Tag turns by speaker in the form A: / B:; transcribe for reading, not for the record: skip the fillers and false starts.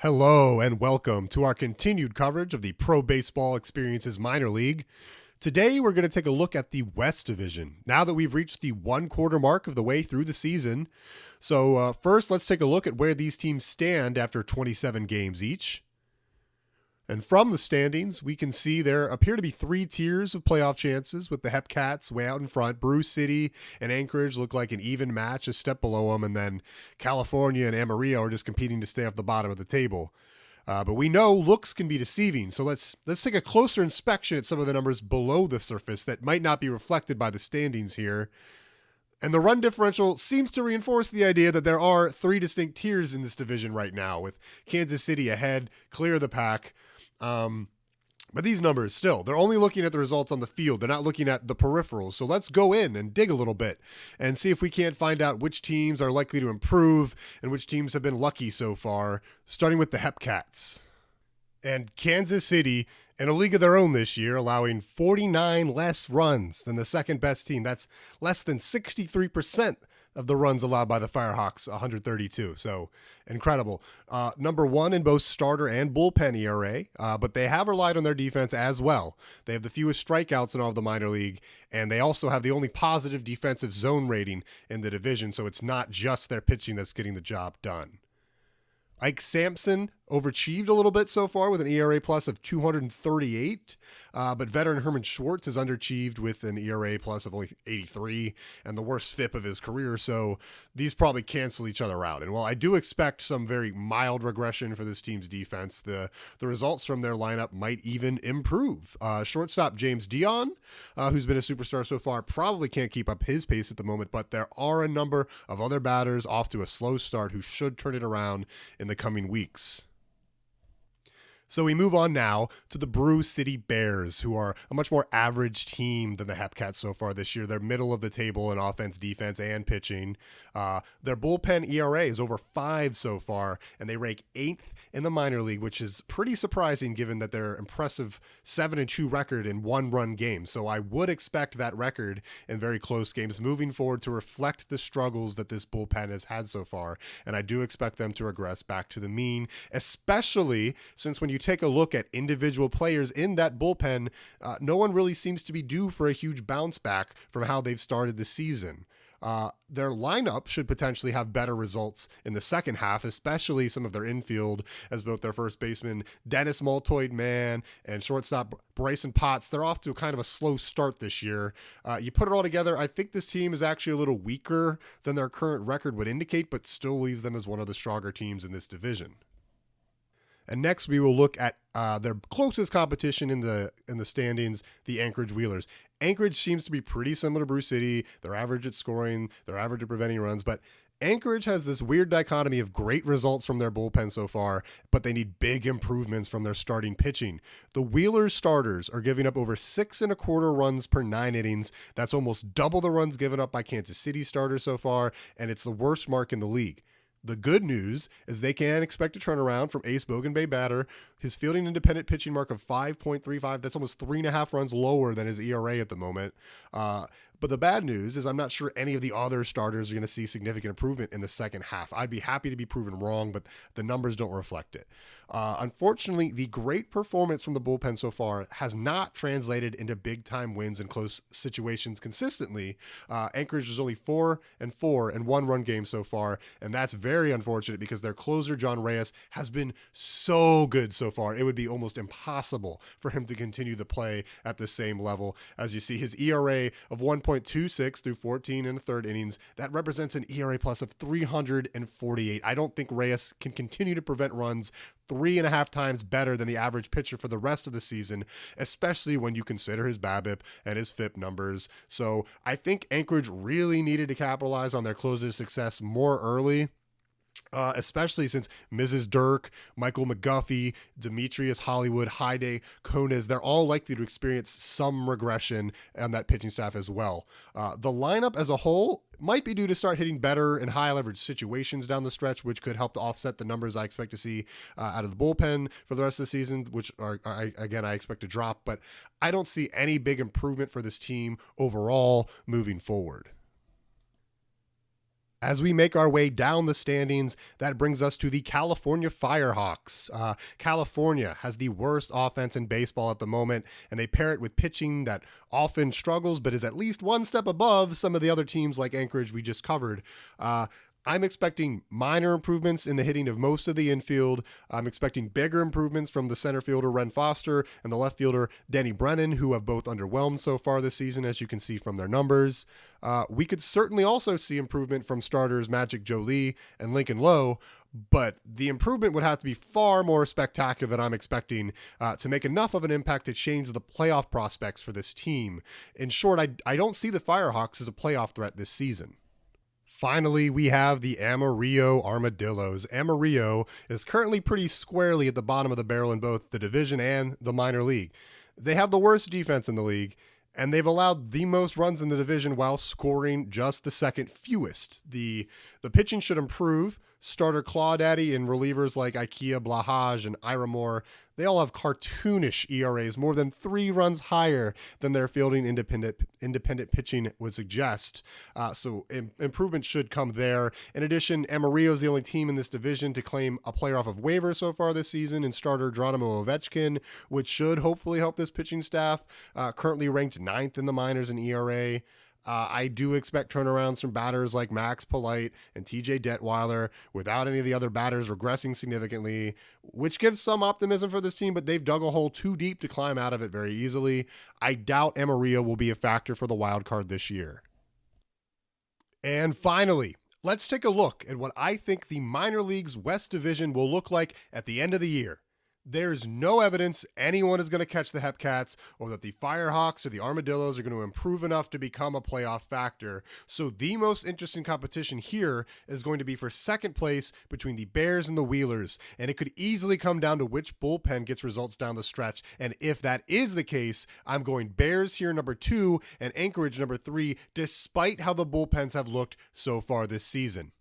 A: Hello and welcome to our continued coverage of the Pro Baseball Experiences Minor League. Today we're going to take a look at the West Division, now that we've reached the 1/4 mark of the way through the season. So first, let's take a look at where these teams stand after 27 games each. And from the standings, we can see there appear to be 3 tiers of playoff chances, with the Hepcats way out in front. Brew City and Anchorage look like an even match, a step below them, and then California and Amarillo are just competing to stay off the bottom of the table. But we know looks can be deceiving, so let's take a closer inspection at some of the numbers below the surface that might not be reflected by the standings here. And the run differential seems to reinforce the idea that there are 3 distinct tiers in this division right now, with Kansas City ahead, clear of the pack. But these numbers still, they're only looking at the results on the field. They're not looking at the peripherals. So let's go in and dig a little bit and see if we can't find out which teams are likely to improve and which teams have been lucky so far, starting with the Hepcats. And Kansas City, in a league of their own this year, allowing 49 less runs than the second best team. That's less than 63% of the runs allowed by the Firehawks, 132. So incredible. Number 1 in both starter and bullpen ERA, but they have relied on their defense as well. They have the fewest strikeouts in all of the minor league, and they also have the only positive defensive zone rating in the division, so it's not just their pitching that's getting the job done. Ike Sampson overachieved a little bit so far with an ERA plus of 238, but veteran Herman Schwartz has underachieved with an ERA plus of only 83 and the worst FIP of his career, so these probably cancel each other out. And while I do expect some very mild regression for this team's defense, the results from their lineup might even improve. Shortstop James Dion, who's been a superstar so far, probably can't keep up his pace at the moment, but there are a number of other batters off to a slow start who should turn it around in the coming weeks. So we move on now to the Brew City Bears, who are a much more average team than the Hepcats so far this year. They're middle of the table in offense, defense, and pitching. Their bullpen ERA is over 5 so far, and they rank 8th in the minor league, which is pretty surprising given that their impressive 7-2 record in 1-run games. So I would expect that record in very close games moving forward to reflect the struggles that this bullpen has had so far, and I do expect them to regress back to the mean, especially since when you take a look at individual players in that bullpen, no one really seems to be due for a huge bounce back from how they've started the season. Their lineup should potentially have better results in the second half, especially some of their infield, as both their first baseman, Dennis Maltoid Mann, and shortstop Bryson Potts, they're off to kind of a slow start this year. You put it all together, I think this team is actually a little weaker than their current record would indicate, but still leaves them as one of the stronger teams in this division. And next we will look at their closest competition in the standings, the Anchorage Wheelers. Anchorage seems to be pretty similar to Brew City. They're average at scoring, they're average at preventing runs, but Anchorage has this weird dichotomy of great results from their bullpen so far, but they need big improvements from their starting pitching. The Wheelers starters are giving up over 6.25 runs per 9 innings. That's almost double the runs given up by Kansas City starters so far, and it's the worst mark in the league. The good news is they can expect a turnaround from Ace Bogan Bay batter. His fielding independent pitching mark of 5.35, that's almost 3.5 runs lower than his ERA at the moment. But the bad news is I'm not sure any of the other starters are going to see significant improvement in the second half. I'd be happy to be proven wrong, but the numbers don't reflect it. Unfortunately, the great performance from the bullpen so far has not translated into big-time wins in close situations consistently. Anchorage is only 4-4 in 1-run games so far, and that's very unfortunate because their closer, John Reyes, has been so good so far. It would be almost impossible for him to continue to play at the same level. As you see, his ERA of 1.26 through 14 and a third innings, that represents an ERA plus of 348. I don't think Reyes can continue to prevent runs 3.5 times better than the average pitcher for the rest of the season, especially when you consider his BABIP and his FIP numbers. So I think Anchorage really needed to capitalize on their closer's success more early. Especially since Mrs. Dirk, Michael McGuffey, Demetrius Hollywood, Haide Kones, they're all likely to experience some regression on that pitching staff as well. The lineup as a whole might be due to start hitting better in high leverage situations down the stretch, which could help to offset the numbers I expect to see out of the bullpen for the rest of the season, which are, I expect to drop, but I don't see any big improvement for this team overall moving forward. As we make our way down the standings, that brings us to the California Firehawks. California has the worst offense in baseball at the moment, and they pair it with pitching that often struggles but is at least one step above some of the other teams like Anchorage we just covered. I'm expecting minor improvements in the hitting of most of the infield. I'm expecting bigger improvements from the center fielder, Ren Foster, and the left fielder, Danny Brennan, who have both underwhelmed so far this season, as you can see from their numbers. We could certainly also see improvement from starters Magic Jolie and Lincoln Lowe, but the improvement would have to be far more spectacular than I'm expecting to make enough of an impact to change the playoff prospects for this team. In short, I don't see the Firehawks as a playoff threat this season. Finally, we have the Amarillo Armadillos. Amarillo is currently pretty squarely at the bottom of the barrel in both the division and the minor league. They have the worst defense in the league, and they've allowed the most runs in the division while scoring just the second fewest. The pitching should improve. Starter Claudaddy and relievers like Ikea Blahaj and Ira Moore, they all have cartoonish ERAs, more than 3 runs higher than their fielding independent pitching would suggest. So improvement should come there. In addition, Amarillo is the only team in this division to claim a player off of waivers so far this season in starter Geronimo Ovechkin, which should hopefully help this pitching staff, currently ranked 9th in the minors in ERA. I do expect turnarounds from batters like Max Polite and TJ Detweiler without any of the other batters regressing significantly, which gives some optimism for this team, but they've dug a hole too deep to climb out of it very easily. I doubt Amarillo will be a factor for the wild card this year. And finally, let's take a look at what I think the minor league's West Division will look like at the end of the year. There's no evidence anyone is going to catch the Hepcats or that the Firehawks or the Armadillos are going to improve enough to become a playoff factor. So the most interesting competition here is going to be for second place between the Bears and the Wheelers. And it could easily come down to which bullpen gets results down the stretch. And if that is the case, I'm going Bears here number 2 and Anchorage number 3, despite how the bullpens have looked so far this season.